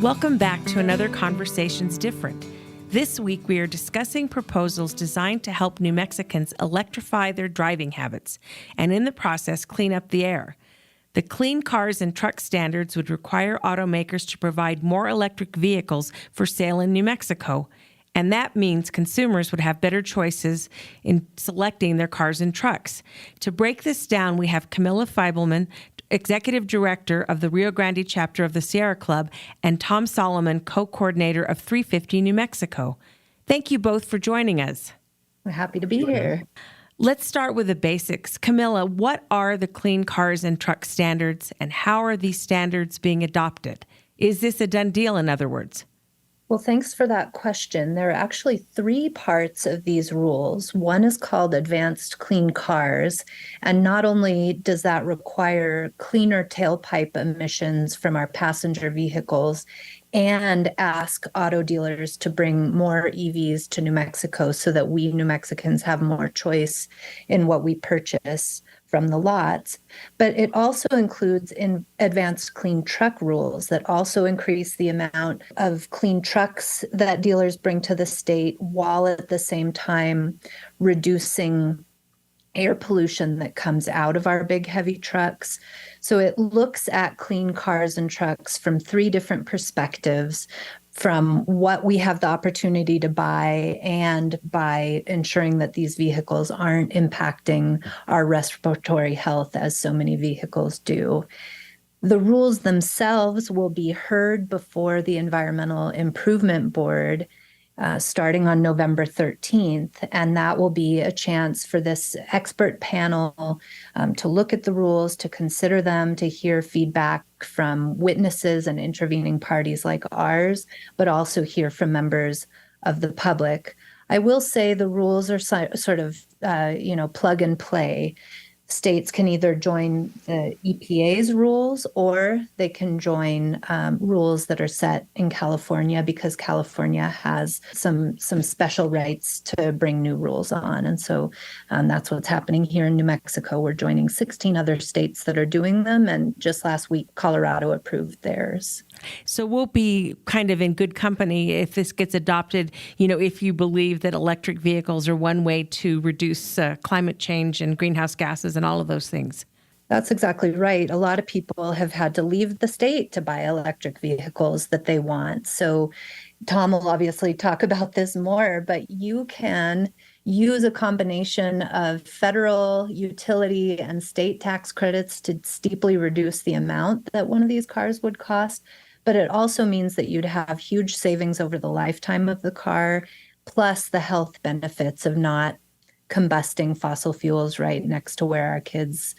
Welcome back to another Conversations Different. This week, we are discussing proposals designed to help New Mexicans electrify their driving habits and in the process clean up the air. The Clean Cars and Truck standards would require automakers to provide more electric vehicles for sale in New Mexico, and that means consumers would have better choices in selecting their cars and trucks. To break this down, we have Camilla Feibelman, Executive Director of the Rio Grande chapter of the Sierra Club, and Tom Solomon, Co-Coordinator of 350 New Mexico. Thank you both for joining us. We're happy to be here. Let's start with the basics. Camilla, what are the Clean Cars and Truck standards, and how are these standards being adopted? Is this a done deal, in other words? Well, thanks for that question. There are actually three parts of these rules. One is called Advanced Clean Cars, and not only does that require cleaner tailpipe emissions from our passenger vehicles and ask auto dealers to bring more EVs to New Mexico so that we New Mexicans have more choice in what we purchase from the lots, but it also includes in advanced clean truck rules that also increase the amount of clean trucks that dealers bring to the state while at the same time reducing air pollution that comes out of our big heavy trucks. So it looks at clean cars and trucks from three different perspectives, from what we have the opportunity to buy and by ensuring that these vehicles aren't impacting our respiratory health as so many vehicles do. The rules themselves will be heard before the Environmental Improvement Board starting on November 13th, and that will be a chance for this expert panel to look at the rules, to consider them, to hear feedback from witnesses and intervening parties like ours, but also hear from members of the public. I will say the rules are sort of, plug and play. States can either join the EPA's rules or they can join rules that are set in California, because California has some special rights to bring new rules on. And so that's what's happening here in New Mexico. We're joining 16 other states that are doing them. And just last week, Colorado approved theirs. So we'll be kind of in good company if this gets adopted, if you believe that electric vehicles are one way to reduce climate change and greenhouse gases and all of those things. That's exactly right. A lot of people have had to leave the state to buy electric vehicles that they want. So Tom will obviously talk about this more, but you can use a combination of federal, utility, and state tax credits to steeply reduce the amount that one of these cars would cost. But it also means that you'd have huge savings over the lifetime of the car, plus the health benefits of not combusting fossil fuels right next to where our kids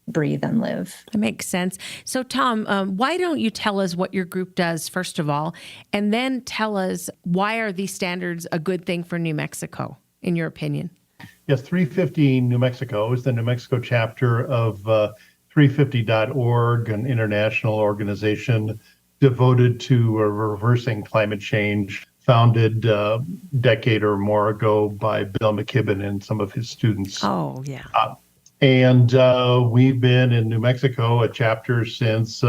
breathe and live. That makes sense. So, Tom, why don't you tell us what your group does, first of all, and then tell us why are these standards a good thing for New Mexico, in your opinion? Yes, 350 New Mexico is the New Mexico chapter of 350.org, an international organization devoted to reversing climate change, founded a decade or more ago by Bill McKibben and some of his students. Oh, yeah. And we've been in New Mexico, a chapter, since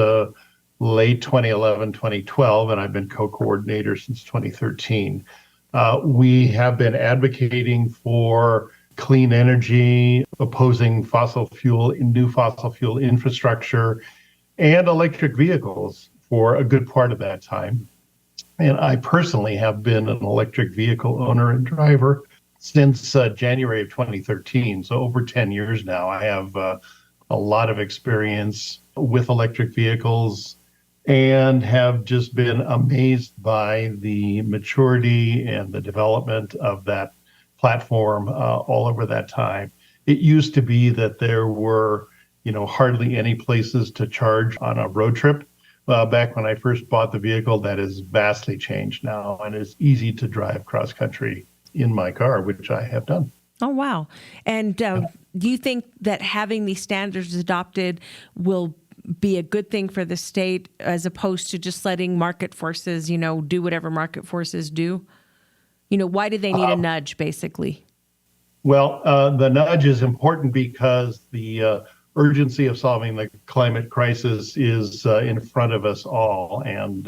late 2011, 2012, and I've been co-coordinator since 2013. We have been advocating for clean energy, opposing new fossil fuel infrastructure, and electric vehicles for a good part of that time. And I personally have been an electric vehicle owner and driver since January of 2013. So over 10 years now. I have a lot of experience with electric vehicles and have just been amazed by the maturity and the development of that platform all over that time. It used to be that there were, hardly any places to charge on a road trip. Back when I first bought the vehicle, that has vastly changed now, and it's easy to drive cross country in my car, which I have done. Oh, wow. And do you think that having these standards adopted will be a good thing for the state as opposed to just letting market forces, do whatever market forces do? Why do they need a nudge, basically? Well, the nudge is important because the urgency of solving the climate crisis is in front of us all. And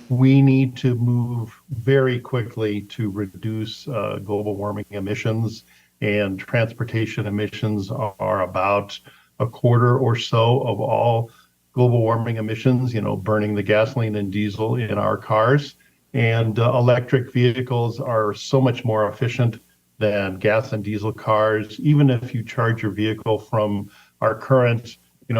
we need to move very quickly to reduce global warming emissions, and transportation emissions are about a quarter or so of all global warming emissions, burning the gasoline and diesel in our cars. And electric vehicles are so much more efficient than gas and diesel cars. Even if you charge your vehicle from our current,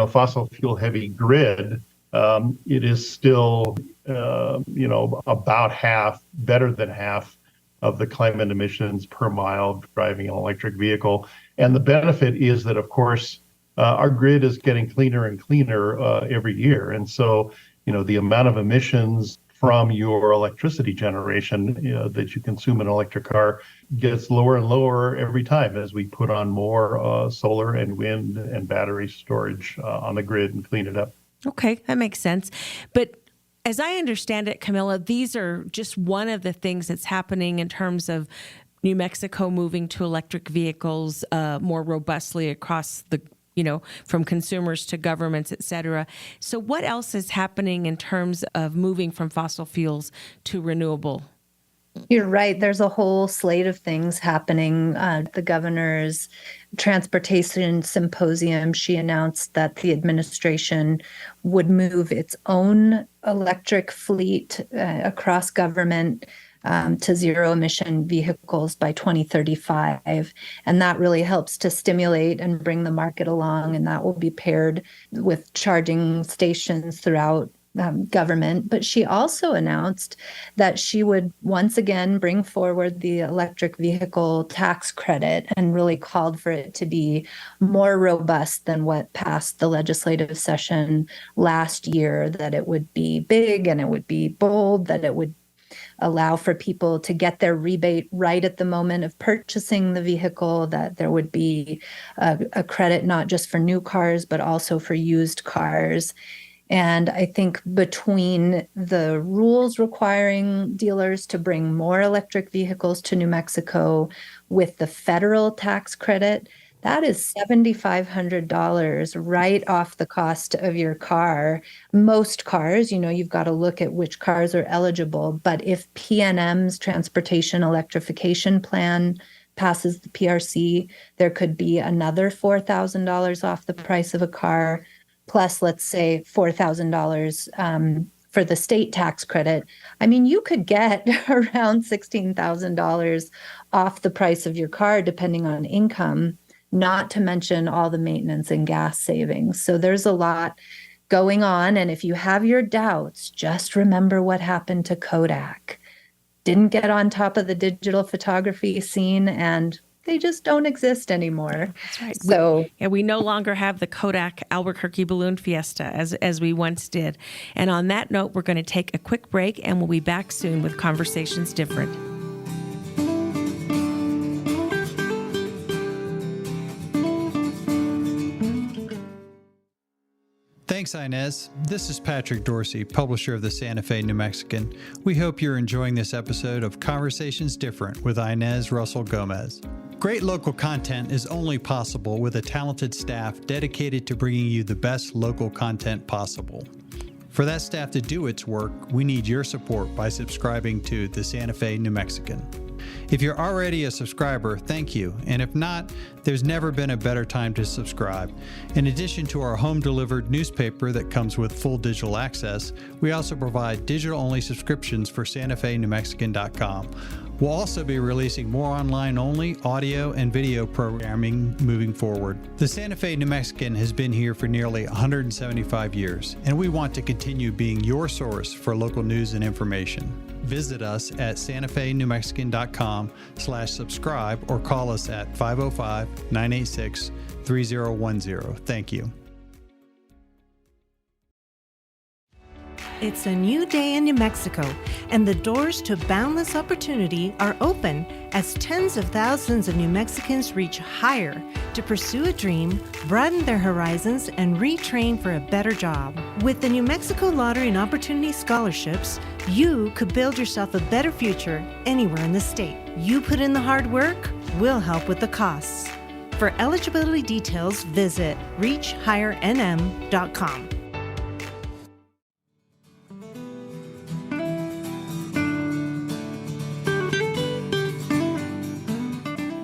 fossil fuel heavy grid, it is still, about half, better than half of the climate emissions per mile driving an electric vehicle. And the benefit is that, of course, our grid is getting cleaner and cleaner every year. And so, the amount of emissions from your electricity generation that you consume in an electric car gets lower and lower every time as we put on more solar and wind and battery storage on the grid and clean it up. Okay, that makes sense. But as I understand it, Camilla, these are just one of the things that's happening in terms of New Mexico moving to electric vehicles more robustly across the, from consumers to governments, et cetera. So what else is happening in terms of moving from fossil fuels to renewable? You're right. There's a whole slate of things happening. The governor's transportation symposium, she announced that the administration would move its own electric fleet across government to zero emission vehicles by 2035. And that really helps to stimulate and bring the market along. And that will be paired with charging stations throughout government. But she also announced that she would once again bring forward the electric vehicle tax credit and really called for it to be more robust than what passed the legislative session last year, that it would be big and it would be bold, that it would allow for people to get their rebate right at the moment of purchasing the vehicle, that there would be a credit not just for new cars, but also for used cars. And I think between the rules requiring dealers to bring more electric vehicles to New Mexico with the federal tax credit, that is $7,500 right off the cost of your car. Most cars, you've got to look at which cars are eligible. But if PNM's Transportation Electrification Plan passes the PRC, there could be another $4,000 off the price of a car, plus, let's say, $4,000 for the state tax credit. I mean, you could get around $16,000 off the price of your car, depending on income, not to mention all the maintenance and gas savings. So there's a lot going on. And if you have your doubts, just remember what happened to Kodak. Didn't get on top of the digital photography scene, and they just don't exist anymore. That's right. So we no longer have the Kodak Albuquerque Balloon Fiesta as we once did. And on that note, we're going to take a quick break, and we'll be back soon with Conversations Different. Thanks, Inez. This is Patrick Dorsey, publisher of the Santa Fe New Mexican. We hope you're enjoying this episode of Conversations Different with Inez Russell Gomez. Great local content is only possible with a talented staff dedicated to bringing you the best local content possible. For that staff to do its work, we need your support by subscribing to the Santa Fe New Mexican. If you're already a subscriber, thank you. And if not, there's never been a better time to subscribe. In addition to our home-delivered newspaper that comes with full digital access, we also provide digital-only subscriptions for SantaFeNewMexican.com. We'll also be releasing more online-only audio and video programming moving forward. The Santa Fe New Mexican has been here for nearly 175 years, and we want to continue being your source for local news and information. Visit us at SantaFeNewMexican.com/subscribe or call us at 505-986-3010. Thank you. It's a new day in New Mexico, and the doors to boundless opportunity are open as tens of thousands of New Mexicans reach higher to pursue a dream, broaden their horizons, and retrain for a better job. With the New Mexico Lottery and Opportunity Scholarships, you could build yourself a better future anywhere in the state. You put in the hard work, we'll help with the costs. For eligibility details, visit reachhighernm.com.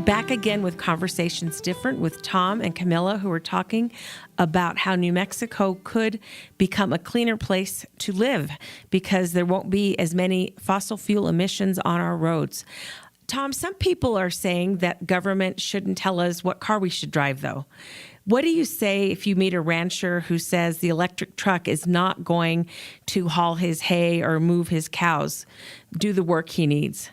Back again with Conversations Different with Tom and Camilla, who are talking about how New Mexico could become a cleaner place to live because there won't be as many fossil fuel emissions on our roads. Tom, some people are saying that government shouldn't tell us what car we should drive, though. What do you say if you meet a rancher who says the electric truck is not going to haul his hay or move his cows, do the work he needs?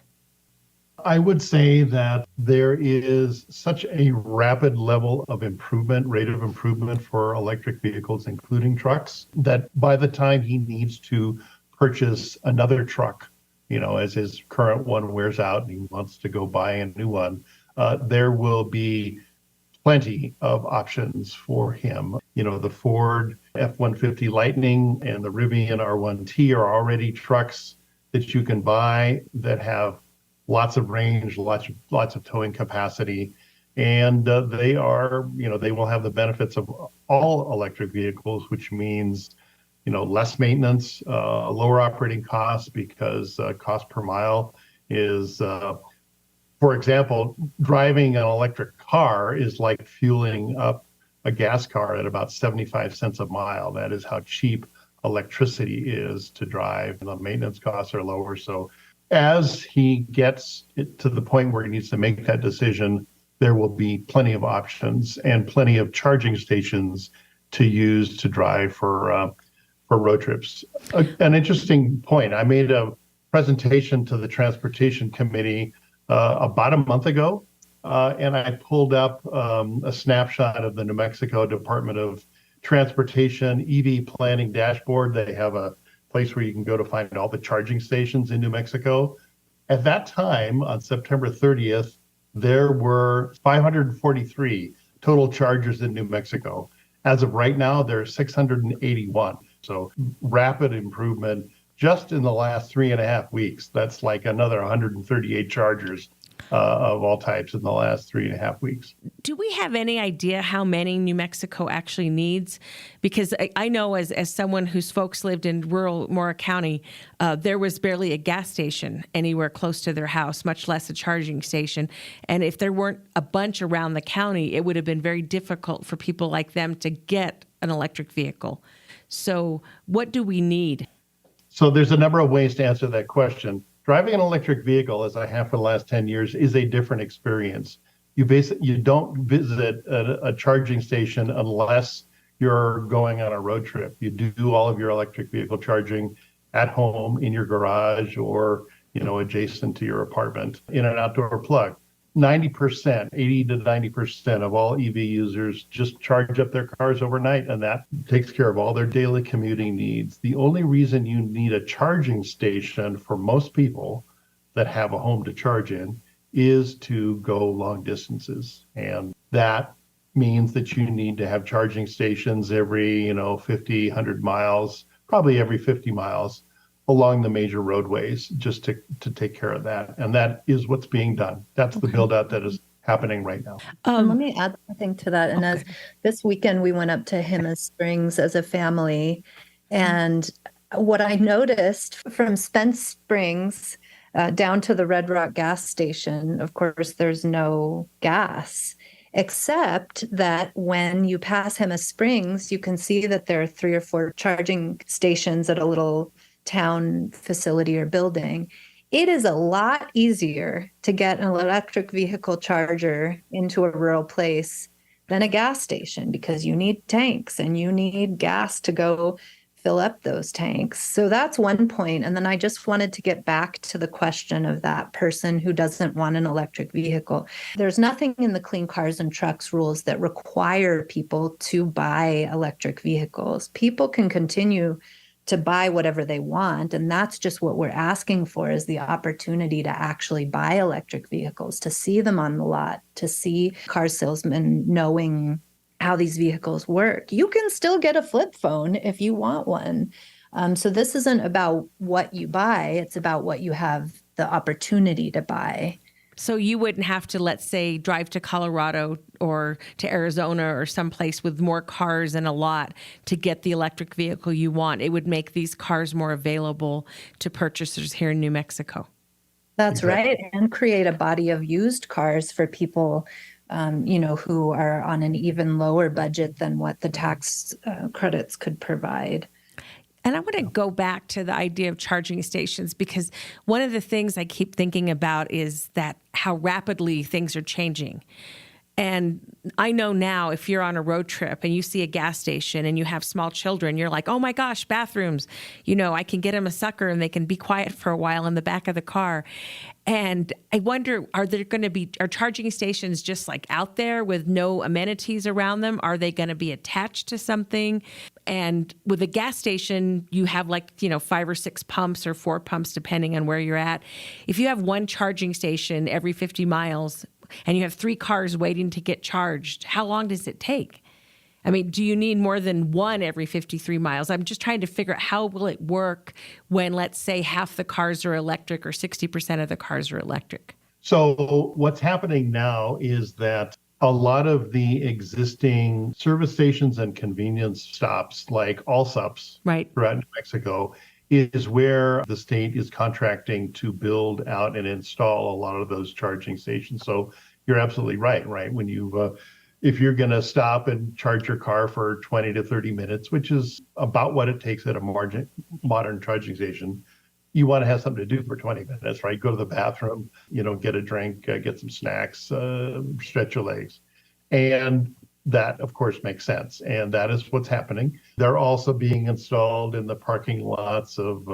I would say that there is such a rapid level of improvement, rate of improvement for electric vehicles, including trucks, that by the time he needs to purchase another truck, as his current one wears out and he wants to go buy a new one, there will be plenty of options for him. The Ford F-150 Lightning and the Rivian R1T are already trucks that you can buy that have lots of range, lots of towing capacity, and they will have the benefits of all electric vehicles, which means less maintenance, lower operating costs because cost per mile is, for example, driving an electric car is like fueling up a gas car at about 75 cents a mile. That is how cheap electricity is to drive. The maintenance costs are lower. So as he gets to the point where he needs to make that decision, there will be plenty of options and plenty of charging stations to use to drive for road trips. An interesting point, I made a presentation to the Transportation Committee about a month ago, and I pulled up a snapshot of the New Mexico Department of Transportation EV planning dashboard. They have a place where you can go to find all the charging stations in New Mexico. At that time, on September 30th, there were 543 total chargers in New Mexico. As of right now, there are 681. So rapid improvement just in the last 3.5 weeks. That's like another 138 chargers of all types in the last 3.5 weeks. Do we have any idea how many New Mexico actually needs? Because I know as someone whose folks lived in rural Mora County, there was barely a gas station anywhere close to their house, much less a charging station. And if there weren't a bunch around the county, it would have been very difficult for people like them to get an electric vehicle. So what do we need? So there's a number of ways to answer that question. Driving an electric vehicle, as I have for the last 10 years, is a different experience. You don't visit a charging station unless you're going on a road trip. You do all of your electric vehicle charging at home, in your garage, or adjacent to your apartment in an outdoor plug. 90%, 80 to 90% of all EV users just charge up their cars overnight, and that takes care of all their daily commuting needs. The only reason you need a charging station for most people that have a home to charge in is to go long distances. And that means that you need to have charging stations every, 50, 100 miles, probably every 50 miles along the major roadways just to take care of that. And that is what's being done. That's the build out that is happening right now. Let me add something to that. And as this weekend, we went up to Jemez Springs as a family. And what I noticed from Spence Springs down to the Red Rock gas station, of course, there's no gas, except that when you pass Jemez Springs, you can see that there are 3 or 4 charging stations at a little town facility or building. It is a lot easier to get an electric vehicle charger into a rural place than a gas station because you need tanks and you need gas to go fill up those tanks. So that's one point. And then I just wanted to get back to the question of that person who doesn't want an electric vehicle. There's nothing in the Clean Cars and Trucks rules that require people to buy electric vehicles. People can continue to buy whatever they want. And that's just what we're asking for, is the opportunity to actually buy electric vehicles, to see them on the lot, to see car salesmen knowing how these vehicles work. You can still get a flip phone if you want one. So this isn't about what you buy. It's about what you have the opportunity to buy. So you wouldn't have to, let's say, drive to Colorado or to Arizona or someplace with more cars and a lot to get the electric vehicle you want. It would make these cars more available to purchasers here in New Mexico. That's Exactly. right. And create a body of used cars for people, who are on an even lower budget than what the tax credits could provide. And I want to go back to the idea of charging stations, because one of the things I keep thinking about is that how rapidly things are changing. And I know now, if you're on a road trip and you see a gas station and you have small children, you're like, oh my gosh, bathrooms. I can get them a sucker and they can be quiet for a while in the back of the car. And I wonder, are charging stations just like out there with no amenities around them? Are they going to be attached to something? And with a gas station, you have 5 or 6 pumps or 4 pumps, depending on where you're at. If you have one charging station every 50 miles, and you have 3 cars waiting to get charged, how long does it take? I mean, do you need more than one every 53 miles? I'm just trying to figure out how will it work when, let's say, half the cars are electric or 60% of the cars are electric. So what's happening now is that a lot of the existing service stations and convenience stops, like Allsups Right. throughout New Mexico, is where the state is contracting to build out and install a lot of those charging stations. So you're absolutely right? When if you're going to stop and charge your car for 20 to 30 minutes, which is about what it takes at a modern charging station, you want to have something to do for 20 minutes, right? Go to the bathroom, get a drink, get some snacks, stretch your legs. And that, of course, makes sense. And that is what's happening. They're also being installed in the parking lots of,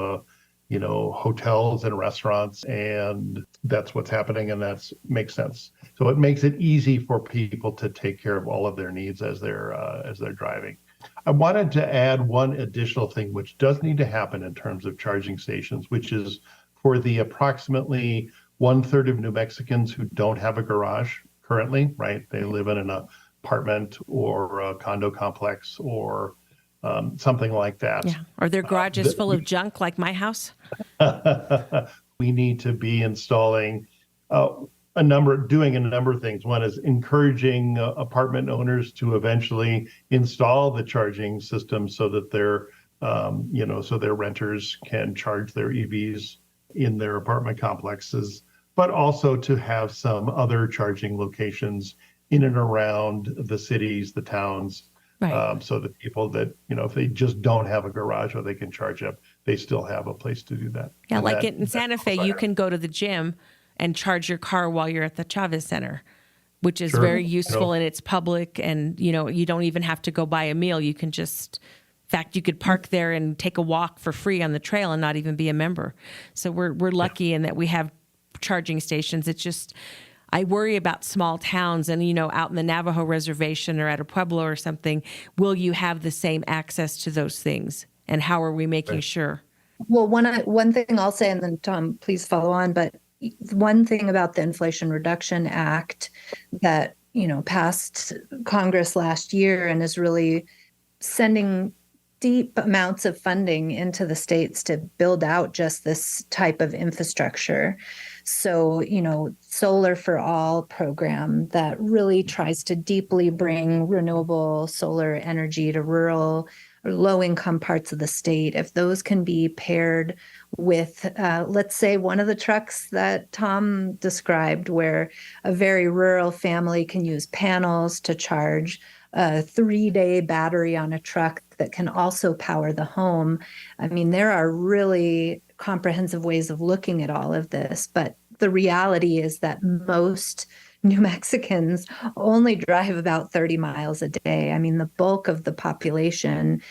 hotels and restaurants. And that's what's happening. And that makes sense. So it makes it easy for people to take care of all of their needs as they're driving. I wanted to add one additional thing, which does need to happen in terms of charging stations, which is for the approximately 1/3 of New Mexicans who don't have a garage currently, right? They live in an apartment or a condo complex or something like that. Yeah. Or their garage is full of junk like my house. We need to be installing doing a number of things. One is encouraging apartment owners to eventually install the charging system so that so their renters can charge their EVs in their apartment complexes, but also to have some other charging locations in and around the cities, the towns, Right. so that people that, if they just don't have a garage or they can charge up, they still have a place to do that. Yeah, And like in Santa Fe, you can go to the gym and charge your car while you're at the Chavez Center, which is Sure. very useful, and it's public, and you don't even have to go buy a meal. You can just, in fact, you could park there and take a walk for free on the trail and not even be a member. So we're lucky in that we have charging stations. It's just, I worry about small towns and, out in the Navajo reservation or at a pueblo or something, will you have the same access to those things? And how are we making sure? Well, one thing I'll say, and then Tom, please follow on, but one thing about the Inflation Reduction Act that, passed Congress last year and is really sending deep amounts of funding into the states to build out just this type of infrastructure. So, Solar for All program that really tries to deeply bring renewable solar energy to rural or low-income parts of the state. If those can be paired with, let's say, one of the trucks that Tom described, where a very rural family can use panels to charge a 3-day battery on a truck that can also power the home. I mean, there are really comprehensive ways of looking at all of this, but the reality is that most New Mexicans only drive about 30 miles a day. I mean, the bulk of the population,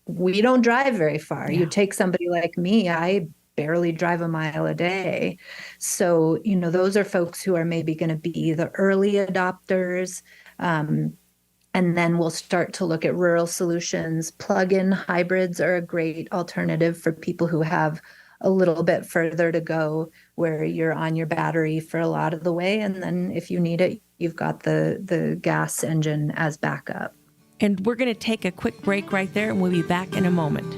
we don't drive very far. Yeah. You take somebody like me, I barely drive a mile a day. So, those are folks who are maybe going to be the early adopters. And then we'll start to look at rural solutions. Plug-in hybrids are a great alternative for people who have a little bit further to go, where you're on your battery for a lot of the way. And then if you need it, you've got the gas engine as backup. And we're going to take a quick break right there, and we'll be back in a moment.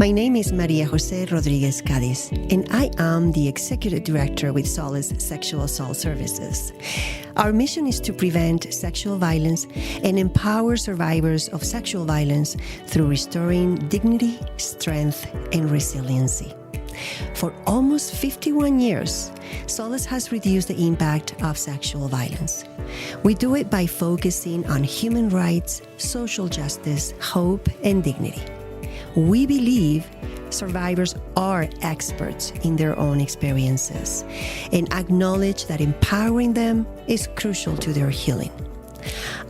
My name is Maria Jose Rodriguez Cadiz, and I am the Executive Director with Solace Sexual Assault Services. Our mission is to prevent sexual violence and empower survivors of sexual violence through restoring dignity, strength, and resiliency. For almost 51 years, Solace has reduced the impact of sexual violence. We do it by focusing on human rights, social justice, hope, and dignity. We believe survivors are experts in their own experiences and acknowledge that empowering them is crucial to their healing.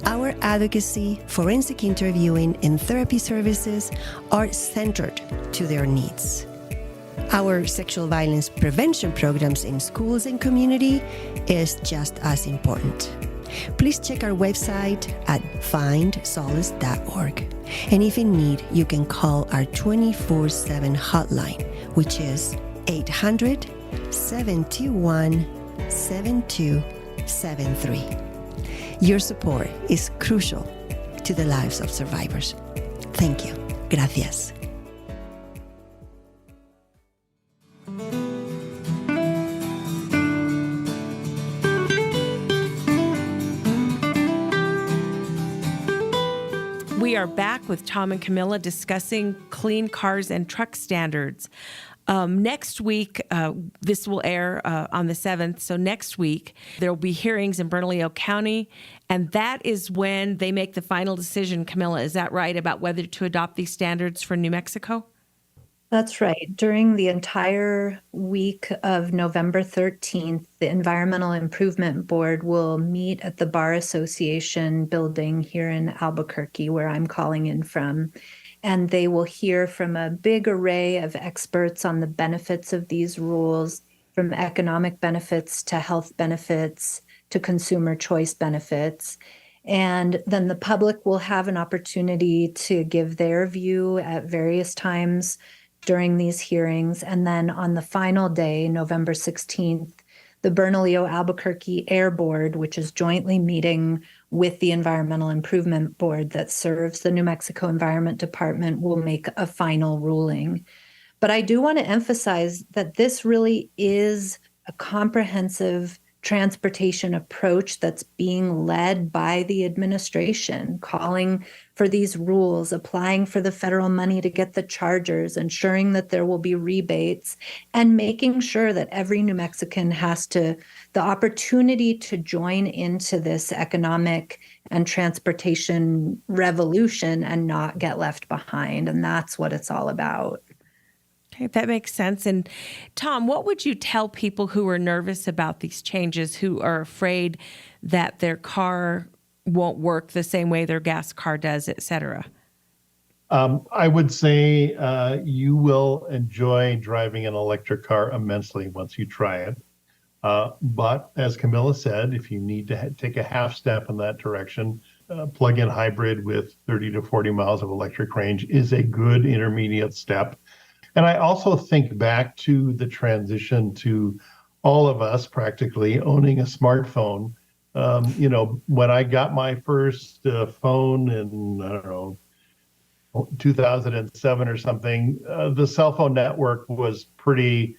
Our advocacy, forensic interviewing, and therapy services are centered to their needs. Our sexual violence prevention programs in schools and community is just as important. Please check our website at findsolace.org. And if in need, you can call our 24/7 hotline, which is 800-721-7273. Your support is crucial to the lives of survivors. Thank you. Gracias. We are back with Tom and Camilla discussing clean cars and truck standards. Next week, this will air on the 7th. So next week, there will be hearings in Bernalillo County. And that is when they make the final decision, Camilla, is that right, about whether to adopt these standards for New Mexico? That's right. During the entire week of November 13th, the Environmental Improvement Board will meet at the Bar Association building here in Albuquerque, where I'm calling in from. And they will hear from a big array of experts on the benefits of these rules, from economic benefits to health benefits to consumer choice benefits. And then the public will have an opportunity to give their view at various times during these hearings. And then on the final day, November 16th, the Bernalillo Albuquerque Air Board, which is jointly meeting with the Environmental Improvement Board that serves the New Mexico Environment Department, will make a final ruling. But I do want to emphasize that this really is a comprehensive transportation approach that's being led by the administration, calling for these rules, applying for the federal money to get the chargers, ensuring that there will be rebates, and making sure that every New Mexican has the opportunity to join into this economic and transportation revolution and not get left behind. And that's what it's all about. Okay, that makes sense. And Tom, what would you tell people who are nervous about these changes, who are afraid that their car won't work the same way their gas car does, et cetera? I would say you will enjoy driving an electric car immensely once you try it. But as Camilla said, if you need to take a half step in that direction, plug-in hybrid with 30 to 40 miles of electric range is a good intermediate step. And I also think back to the transition to all of us practically owning a smartphone. When I got my first phone in, 2007 or something, the cell phone network was pretty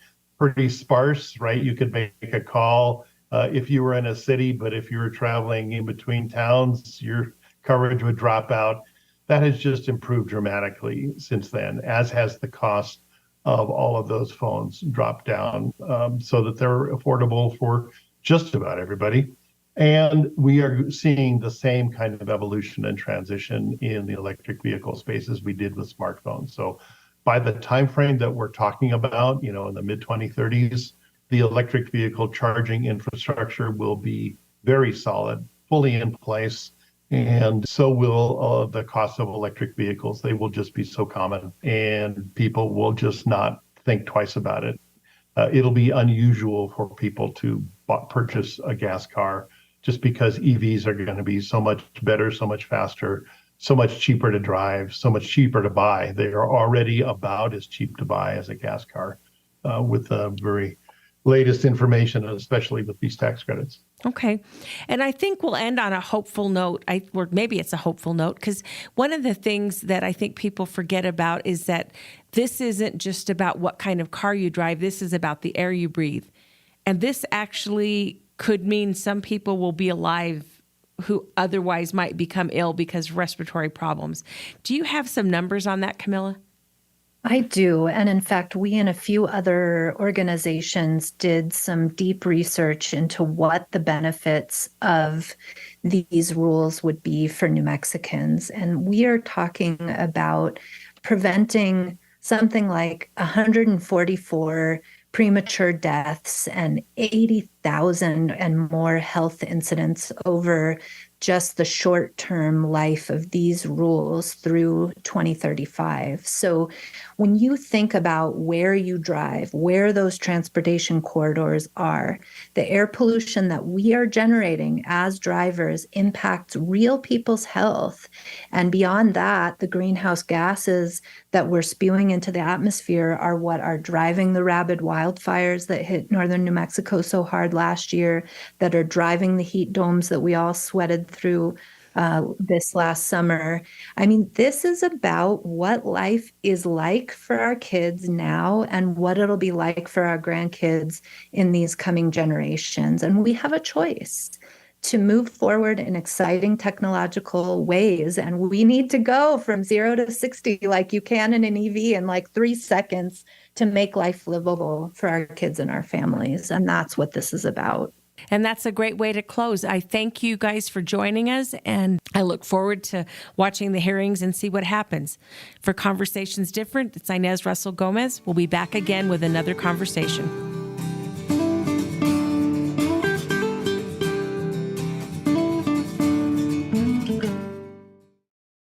sparse, right? You could make a call if you were in a city, but if you were traveling in between towns, your coverage would drop out. That has just improved dramatically since then, as has the cost of all of those phones dropped down so that they're affordable for just about everybody. And we are seeing the same kind of evolution and transition in the electric vehicle space as we did with smartphones. So by the time frame that we're talking about, in the mid-2030s, the electric vehicle charging infrastructure will be very solid, fully in place. And so will the cost of electric vehicles. They will just be so common, and people will just not think twice about it. It'll be unusual for people to purchase a gas car just because EVs are going to be so much better, so much faster, so much cheaper to drive, so much cheaper to buy. They are already about as cheap to buy as a gas car with the very latest information, especially with these tax credits. Okay. And I think we'll end on a hopeful note, or maybe it's a hopeful note, because one of the things that I think people forget about is that this isn't just about what kind of car you drive. This is about the air you breathe. And this actually could mean some people will be alive who otherwise might become ill because of respiratory problems. Do you have some numbers on that, Camilla? I do. And in fact, we and a few other organizations did some deep research into what the benefits of these rules would be for New Mexicans. And we are talking about preventing something like 144 premature deaths and 80,000 and more health incidents over just the short-term life of these rules through 2035. So when you think about where you drive, where those transportation corridors are, the air pollution that we are generating as drivers impacts real people's health. And beyond that, the greenhouse gases that we're spewing into the atmosphere are what are driving the rabid wildfires that hit northern New Mexico so hard last year, that are driving the heat domes that we all sweated through this last summer. I mean, this is about what life is like for our kids now and what it'll be like for our grandkids in these coming generations. And we have a choice to move forward in exciting technological ways. And we need to go from 0 to 60 like you can in an EV in like 3 seconds to make life livable for our kids and our families. And that's what this is about. And that's a great way to close. I thank you guys for joining us, and I look forward to watching the hearings and see what happens. For Conversations Different, it's Inez Russell Gomez. We'll be back again with another conversation.